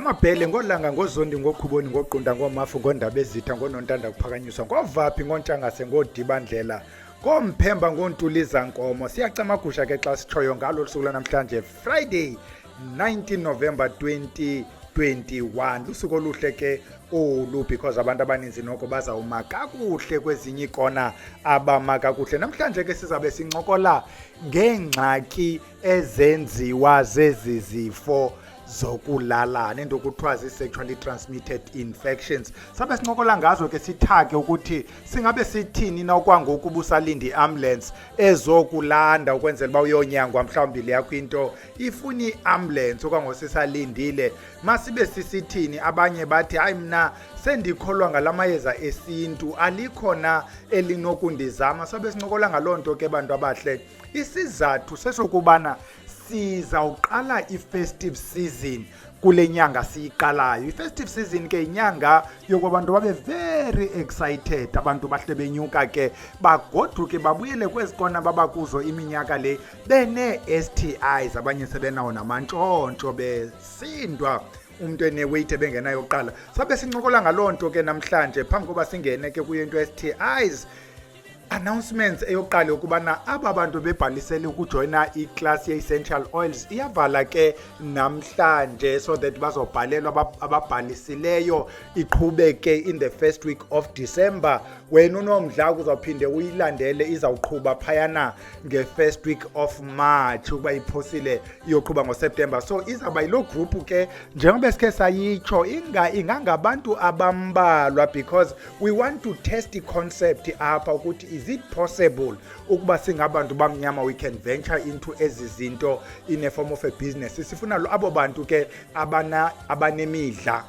ngamabhele ngolanga ngozondi ngoqhuboni ngoqunda ngomafu ngondaba ezitha ngonontanda kuphakanyiswa ngovaphi ngontshangase ngodibandlela komphemba ngontuliza nkomo siyacamagusha ke xa sitshoyo ngalo suku namhlanje Friday 19 November 2021 lusuku oluhle ke olu because abantu abaninzi noko bazawuma kakuhle kwezinye ikona abama kakuhle. Namhlanje ke sizabe sincokola ngengxaki ezenziwa zezizifo zokulalana into kuthiwa zi-sexually transmitted infections. Sabe sincokola ngazo ke sithake ukuthi singabe sithini na okwangoku busalindi ambulance ezokulanda ukwenzela uba uyonyangwa mhlawumbi le yakho into ifuna iambulance okwangosisalindile masibe sisithini. Abanye bathi hayi mna sendikholwa ngalamayeza esintu alikhona elinokundizama. Sabe sincokola ngalonto ke bantu abahle isizathu sesokubana sizawuqala i-festive season kule nyanga siyiqalayo. I-festive season ke inyanga yokubantu babe very excited, abantu bahle benyuka ke bagoduke babuyele kwezikona babakuzo iminyaka le bene-STIs, abanye sebenawo namantshontsho besindwa umuntu eneweight ebengenayo oqala. Sabe sincokola ngalonto ke namhlanje phambi koba singene ke kuyo into STIs. Announcements eyoqala ukubana aba bantu bebhalisele ukujoina iclass ye-essential oils iyavala ke namhlanje so that bazobhalelwa ababhalisileyo iqhubeke in the first week of December. Wena unomdla uzawuphinde uyilandele izawuqhuba phayana nge-first week of March ukuba iphosile iyoqhuba ngoSeptember. So izawuba yilo group ke njengoba sikhe sayitsho ingangabantu abambalwa because we want to test the concept apha ukuthi is it possible ukuba singabantu bamnyama we can venture into ezi zinto in a form of a business. Sifuna abo bantu ke abanemidla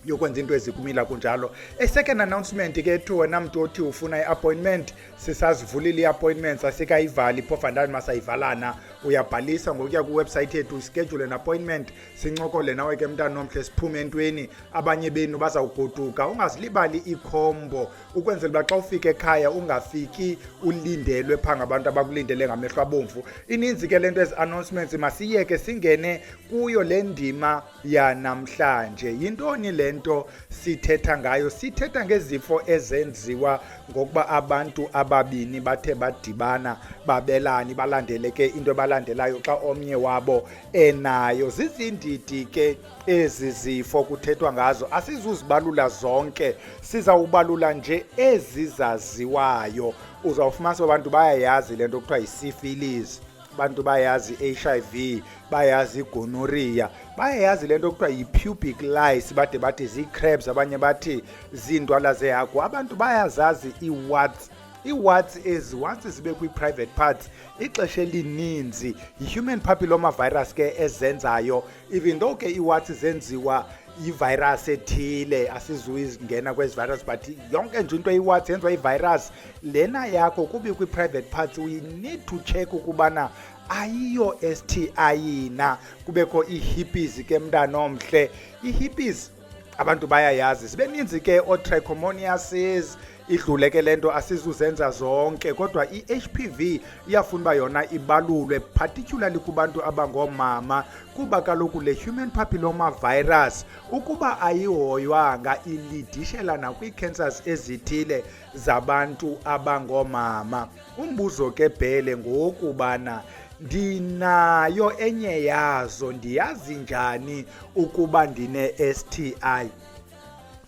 yokwenza into ezikumila kunjalo. A second announcement ke to wena mntu othi ufuna i-appointment sisazivulile i-appointments asikayivali phofandani masayivalana uyabhalisa ngokuya ku-website yethu schedule an appointment sincokole nawe ke mntana nomhle siphume entweni. Abanye benu bazawugoduka ungazilibali ikhombo ukwenzela uba xa ufika ekhaya ungafiki ulindelwe phaa ngabantu abakulindele ngamehlo abomvu. Ininzi ke lento ezi-announcements masiyeke singene kuyo le ndima yanamhlanje. Yintoni le nto sithetha ngayo? Sithetha ngezifo ezenziwa ngokuba abantu ababini bathe badibana babelani balandele ke into ebalandelayo xa omnye wabo enayo. Zizindidi ke ezi zifo kuthethwa ngazo, asizuzibalula zonke, sizawubalula nje ezizaziwayo. Uzawufumanisa abantu bayayazi le nto kuthiwa yi-syphilis, abantu bayazi HIV, bayazi gonorrhea, bayazi le nto kuthiwa yi-pubic lice, bade bathi zii-crabs, abanye bathi ziindwala zehagu. Abantu bayazazi i-warts. I-warts ezi once zibe kwi-private parts ixesha elininzi yi-human papilloma virus ke ezenzayo, even though ke i-warts zenziwa ivirus ethile asizuyingena kwezi virus but yonke nje into eyi-warts yenziwa ivirus. Lena yakho kubi kwi-private parts we need to check ukubana ayiyo STI na. Kubekho ii-herpes ke mntana omhle. Ii-herpes abantu bayayazi, zibe ninzi ke o-trichomoniasis idlule ke lento asizuzenza zonke, kodwa i-HPV iyafuna uba yona ibalulwe particularly kubantu abangomama kuba kaloku le human papilloma virus ukuba ayihoywanga ilidishela nakwi-cancers ezithile zabantu abangomama. Umbuzo ke bhele ngokubana ndinayo enye yazo, ndiyazi njani ukuba ndine-STI?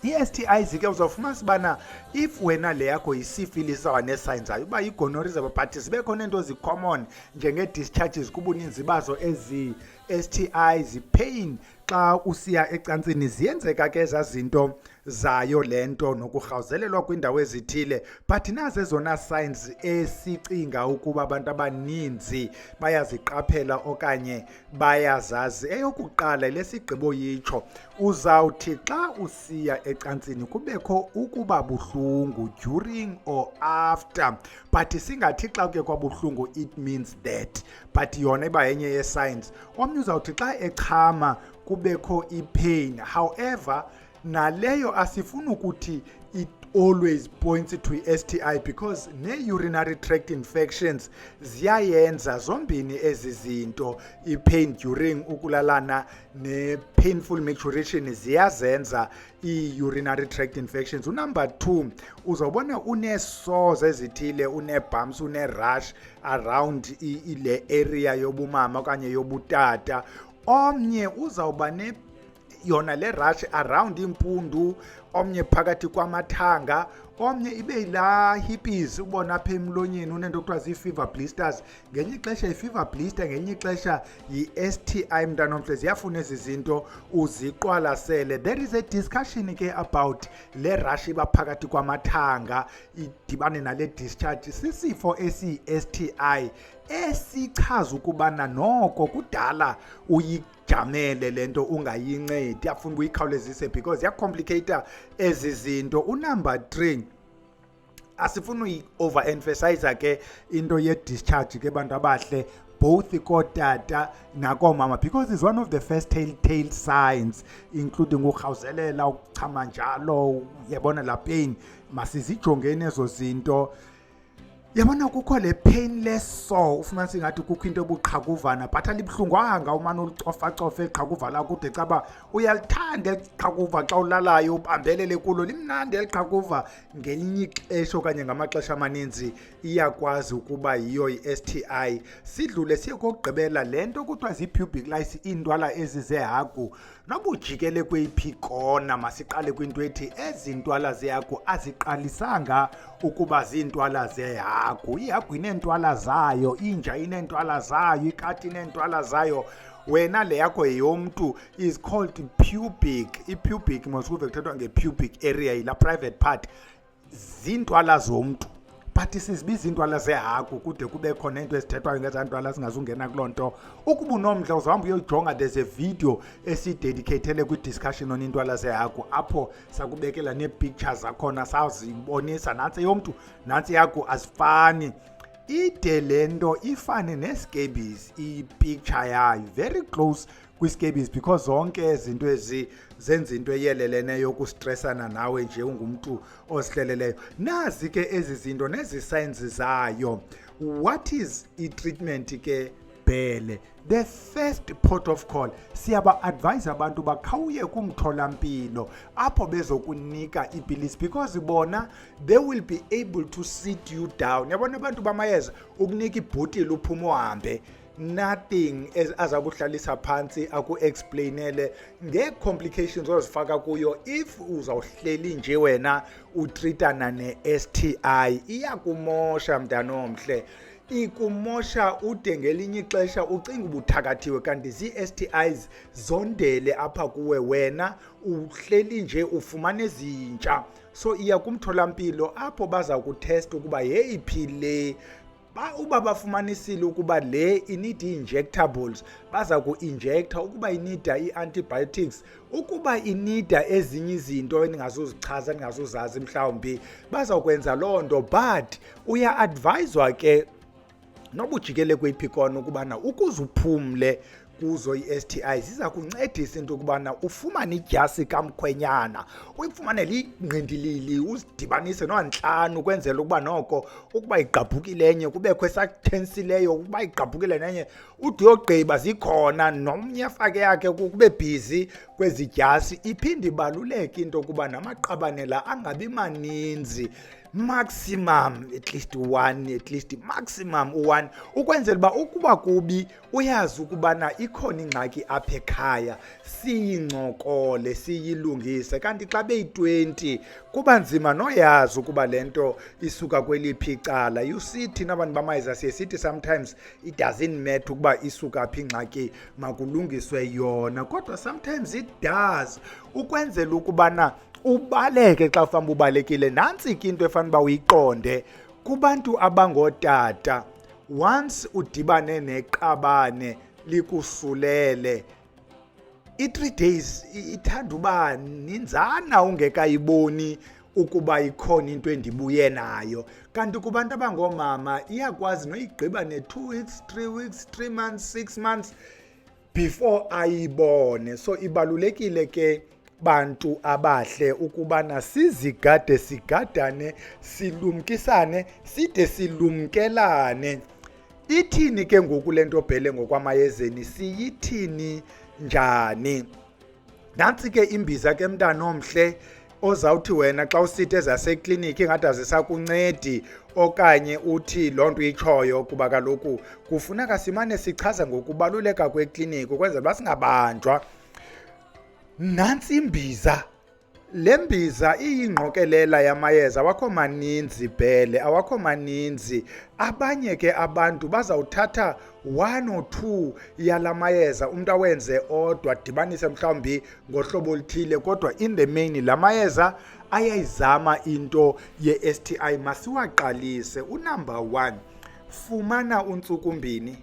I-STIs ke uzawufumanisa ubana if wena le yakho yi-syphilis izawuba nee-signs zayo, uba yi-gonorrhea but zibe khona into zi-common njenge-discharges kubuninzi bazo ezi-STIs, pain xa usiya ecansini, ziyenzeka ke ezaa zinto zayo le nto nokurhawuzelelwa kwiindawo ezithile. But nazo ezona signs esicinga ukuba abantu abaninzi bayaziqaphela okanye bayazazi. Eyokuqala lesigqibo yitsho, uzawuthi xa usiya ecansini kubekho ukuba buhlungu during or after, but singathi xa kuke kwabuhlungu it means that, but yona iba yenye ye-signs. Omnye uzawuthi xa echama kubekho i-pain, however naleyo asifuni ukuthi always points to STI because ne-urinary tract infections ziyayenza zombini ezi zinto, i-pain during ukulalana ne-painful maturation ziyazenza i-urinary tract infections. Number 2, uzobona une-sores ezithile, une-bumps, une-rash around ile area yobumama okanye yobutata. Omnye uzawuba yona le rash around impundu, omnye phakathi kwamathanga, omnye ibe la hippies ubona apha emlonyeni unento kuthiwa zii-fever blisters. Ngenye ixesha i-fever blister, ngenye ixesha yi-STI. Mntanomhle, ziyafuna ezi zinto uziqwalasele. There is a discussion ke about le rash iba phakathi kwamathanga idibane nale discharge. Sisifo esiyi-STI esichaza ukubana noko kudala jamele lento ungayincedi, afuna uyikhawulezise because yacomplicate ezi zinto. Number 3, asifuna uyi-overemphasize ke into ye-discharge ke bantu abahle, both kootata nakoomama, because it's one of the first telltale signs, including urhawuzelela, ukuchama njalo, yabona la pain. Masizijongeni ezo zinto. Yabona kukho le painless sore, ufumanise ngathi kukho into ebuqhakuvana but alibuhlungwanga umane ulicofa eliqhakuva lakho ude caba uyalithanda eliqhakuva xa ulalayo ubambelele kulo, limnandi eliqhakuva. Ngelinye ixesha okanye ngamaxesha amaninzi iyakwazi ukuba yiyo i-STI. Sidlule siye kokugqibela le nto kuthiwa zii-pubic lice, iintwala ezi zehagu. Noba ujikele kweyiphi kona, masiqale kwinto ethi ezi ntwala zehagu aziqalisanga ukuba ziintwala zehagu. Ihagu ineentwala zayo, inja ineentwala zayo, ikati ineentwala zayo. Wena le yakho yeyomntu is called pubic. I-pubic masukuve kuthethwa nge-pubic area, yila private part, ziintwala zomntu. But sizibiza iintwala zehagu kude kube khona into ezithethwayo ngezaa ntwala singazungena kuloo nto. Ukuba unomdla uzahamba uyoyijonga, there's a video esidedicatele kwi-discussion on iintwala zehagu apho sakubekela nee-pictures zakhona sazibonisa, nantsi yomntu nantsi ihagu azifani. Ide le nto ifane ne-scabies, i-picture yayo very close kwi-scabies because zonke izinto ezi zenza into eyeleleneyo ukustressana nawe nje ungumntu osihleleleyo. Nazi ke ezi zinto nezi signs zayo. What is i-treatment ke bhele? The first port of call, siyaba-advise abantu bakhawuye kumtholampilo apho bezokunika iipilisi because bona they will be able to sit you down. Yabona abantu bamayeza ukunika ibhotile uphume uhambe, nothing azakuhlalisa phansi aku-explainele ngee-complications ozifaka kuyo. If uzawuhleli nje wena utreatana ne-STI iyakumosha mntanomhle, ikumosha ude ngelinye ixesha ucinga ubuthakathiwe kanti zii-STIs zondele apha kuwe, wena uhleli nje ufumane ezintsha. So iya kumtholampilo apho baza kutesta ukuba yeyiphi le. Uba bafumanisile ukuba le inida ii-injectables baza ku-injecta, ukuba inida ii-antibiotics, ukuba inida ezinye izinto endingazuzichaza endingazuzazi mhlawumbi bazawukwenza loo nto. But uya-adviswa ke noba ujikele kweyiphi kona ukubana ukuze uphumle kuzo i-STI ziza kuncedisa into yokubana ufumane idyasi kamkhwenyana, uyifumanele ingqindilili, uzidibanise no-5 ukwenzela ukuba noko ukuba igqabhukile enye kubekho esakhensileyo, ukuba igqabhukile nenye ude uyogqiba zikhona, nomnye afake yakhe kube bhizi kwezi dyasi. Iphinde ibaluleke into yokuba namaqabane la angabi maninzi, maximum at least 1, at least maximum 1, ukwenzela uba ukuba kubi uyazi ukubana ikhona ingxaki apha ekhaya, siyincokole siyilungise. Kanti xa beyi-20 kuba nzima noyazi ukuba le nto isuka kweliphi icala. You see, thina abantu bamayeza siye sithi sometimes it doesn't matter ukuba isuka phi ingxaki, makulungiswe yona, kodwa sometimes it does, ukwenzela ukubana ubaleke xa ufamba ubalekile. Nantsi ke into efana uba uyiqonde kubantu abangootata, once udibane neqabane likusulele, i-3 days ithanda uba ninzana ungekayiboni ukuba ikhona into endibuye nayo. Kanti kubantu abangoomama iyakwazi noyigqiba ne-2 weeks, 3 weeks, 3 months, 6 months before ayibone. So ibalulekile ke bantu abahle ukubana sizigade sigadane silumkisane side silumkelane. Ithini ke ngoku lento bhele ngokwamayezeni, siyithini njani? Nantsi ke imbiza ke mntana omhle ozawuthi wena xa usithe zasekliniki ingathi azisakuncedi, okanye uthi loo nto itshoyo kuba kaloku kufuneka simane sichaza ngokubaluleka kwekliniki ukwenzela uba singabanjwa. Nantsi imbiza. Le mbiza iyingqokelela yamayeza, awakho maninzi bhele, awakho maninzi. Abanye ke abantu bazawuthatha 1 or 2 yala mayeza umntu awenze odwa, dibanise mhlawumbi ngohlobo oluthile, kodwa in the main la mayeza ayayizama into ye-STI. Masiwaqalise. Unumber 1, fumana untsukumbini,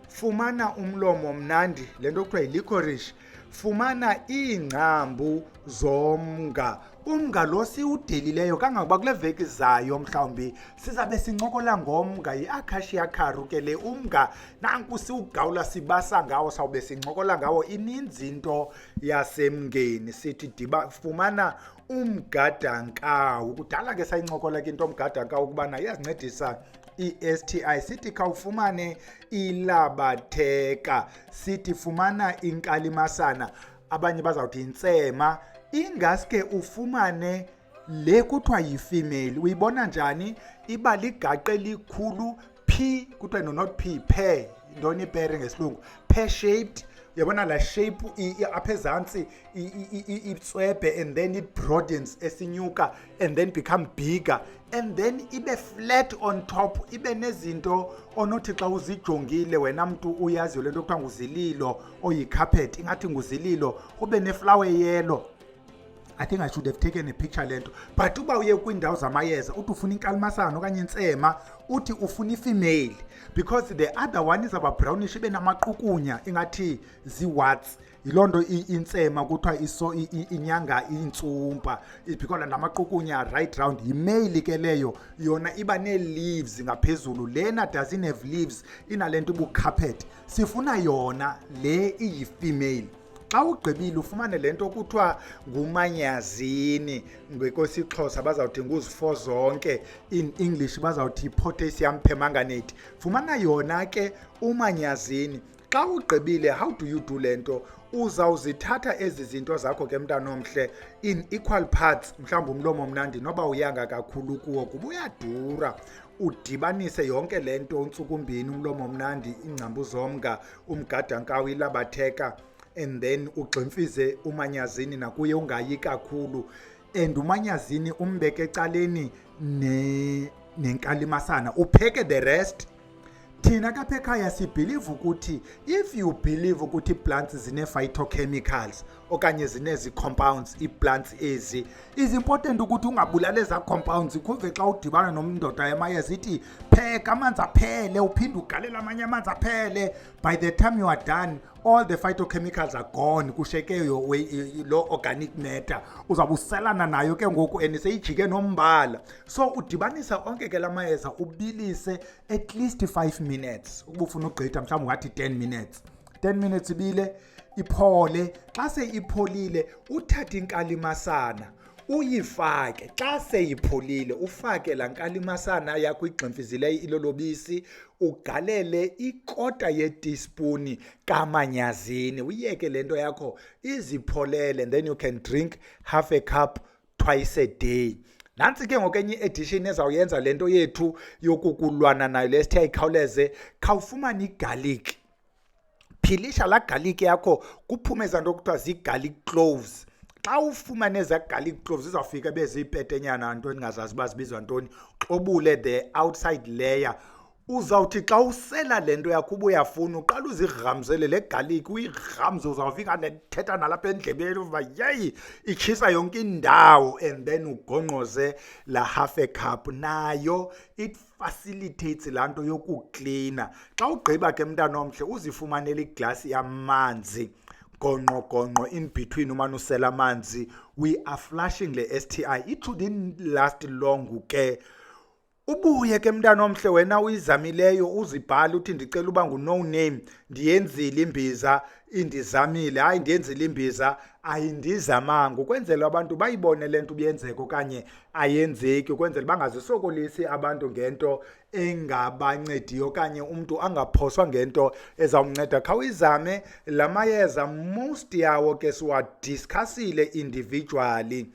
fumana umlomo mnandi, le nto kuthiwa yi-licorice, fumana iingcambu zomnga. Umnga lo siwudelileyo kangangokuba kule veki zayo mhlawumbi sizabe sincokola ngomnga, yi-acacia caru ke le umnga. Nanku siwugawula sibasa ngawo, sawube sincokola ngawo. Ininzi into yasemngeni. Sithi fumana umgadankawu. Kudala ke sayincokola ke into umgadankawu ukubana iyazincedisa i-STI. Sithi khawufumane ilabatheka, sithi fumana inkalimasana, abanye bazawuthi intsema. Ingaske ufumane le kuthiwa yi-female. Uyibona njani? Iba ligaqa elikhulu, P kuthiwa not P, pear. Ntoni ipere ngesilungu? Pear shaped. Uyabona la shape apha ezantsi itswebhe, and then it broadens esinyuka, and then become bigger, and then ibe flat on top, ibe nezinto onothi xa uzijongile wena mntu uyaziyo le nto kuthiwa nguzililo oyicarpet, ingathi nguzililo, ube neflower yellow. I think I should have taken a picture lento. But uba uye kwiindawo zamayeza uthi ufuna inkalimasana okanye intsema, uthi ufuna ifemale, because the other one izaba brownish ibe namaqukunya ingathi ziwats. Yiloo nto intsema kuthiwa inyanga intsumpa, because namaqukunya right round. Yimale ke leyo, yona iba nee-leaves ngaphezulu. Lena doesn't have leaves, inalento ibu-carpet. Sifuna yona le iyi-female. Xa ugqibile ufumane le nto kuthiwa ngumanyazini, ngokwesiXhosa bazawuthi nguzifo zonke, in English bazawuthi potassium permanganate. Fumana yona ke umanyazini. Xa ugqibile, how do you do le nto? Uzawuzithatha ezi zinto zakho ke mntana omhle in equal parts. Mhlawumbi umlomo mnandi noba uyanga kakhulu kuwo kuba uyadura, udibanise yonke le nto, untsukumbini, umlomo mnandi, iingcambu zomnga, umgadankawu, ilabatheka, and then ugximfize umanyazini nakuye ungayi kakhulu, and umanyazini umbeke ecaleni nenkalimasana, upheke the rest. Thina kapha ekhaya sibhilive ukuthi if you believe ukuthi plants zine-phytochemicals okanye zinezi-compounds, ii-plants ezi, is important ukuthi ungabulali eza compounds. Kuve xa udibana nomndoda yamayeza ithi pheka amanzi aphele, uphinde ugalela amanye amanzi aphele. By the time you are done, all the phytochemicals are gone, kusheke lo organic matter. Uzawube uselana nayo ke ngoku and seyijike nombala. So udibanisa onke ke la mayeza, ubilise at least 5 minutes. Ukuba ufuna ugqitha mhlawumbi ungathi 10 minutes. 10 minutes ibile, iphole. Xa seyipholile uthathe inkalimasana uyifake. Xa seyipholile ufake la nkalimasana yakho igximfizileyo ilolobisi, ugalele 1/4 ye-teaspoon kamanyazini, uyeke le nto yakho izipholele, and then you can drink half a cup twice a day. Nantsi ke ngokenye i-edition ezawuyenza le nto yethu yokukulwana nayo le sithe ikhawuleze. Khawufumane igarlic, philisha la garlic yakho kuphume ezaa nto kuthiwa zii-garlic cloves. Xa ufumane eza garlic cloves zizawufika beziyipetenyana, nto endingazazi uba zibizwa ntoni, xobule the outside layer. Uzawuthi xa usela le nto yakho uba uyafuna uqala uzigramzele le garlic, uyigramze, uzawufika nethetha nalapha endlebeni uva yeyi itshisa yonke indawo, and then ugongqoze la half a cup. Nayo it facilitates laa nto yokuklina. Xa ugqiba ke mntana omhle uzifumanele iglasi yamanzi, gonqo in between umane usela amanzi. We are flushing le STI. It shouldn't last long ke. Ubuye ke mntana omhle, wena uyizamileyo uzibhala uthi ndicela uba ngu-no name, ndiyenzile imbiza indizamile, hayi ndiyenzile imbiza ayindizamanga, ukwenzela abantu bayibone le nto ubuyenzeka okanye ayenzeki, ukwenzela bangazisokolisi abantu ngento engabancediyo okanye umntu angaphoswa ngento ezawumnceda. Khawuyizame la mayeza, most yawo ke siwadiskhasile individually.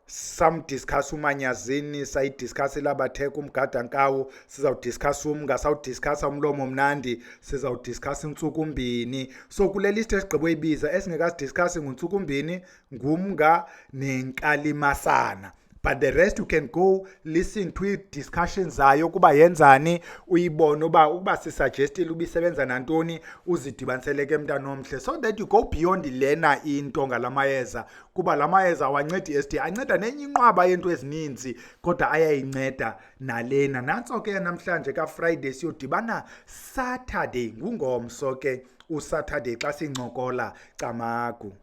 Samdiskhasa umanyazini, sayidiskhasela abatheka umgadankawu, sizawudiskhasa umnga, sawudiskhasa umlomo mnandi, sizawudiskhasa intsukumbini. So kule list esigqiboyibiza esingekasidiskhasi nguntsukumbini, ngumnga nenkalimasana. But the rest you can go listen to i-discussions zayo kuba yenzani, uyibone ukuba sisuggestile ubisebenza nantoni, uzidibanisele ke mntana omhle, so that you go beyond lena into ngalamayeza, kuba lamayeza awancedi STI, anceda nenye inqwaba yento ezininzi, kodwa ayayinceda nalena. Nantso ke namhlanje ka-Friday siyodibana Saturday, ngungomso ke uSaturday xa sincokola camagu.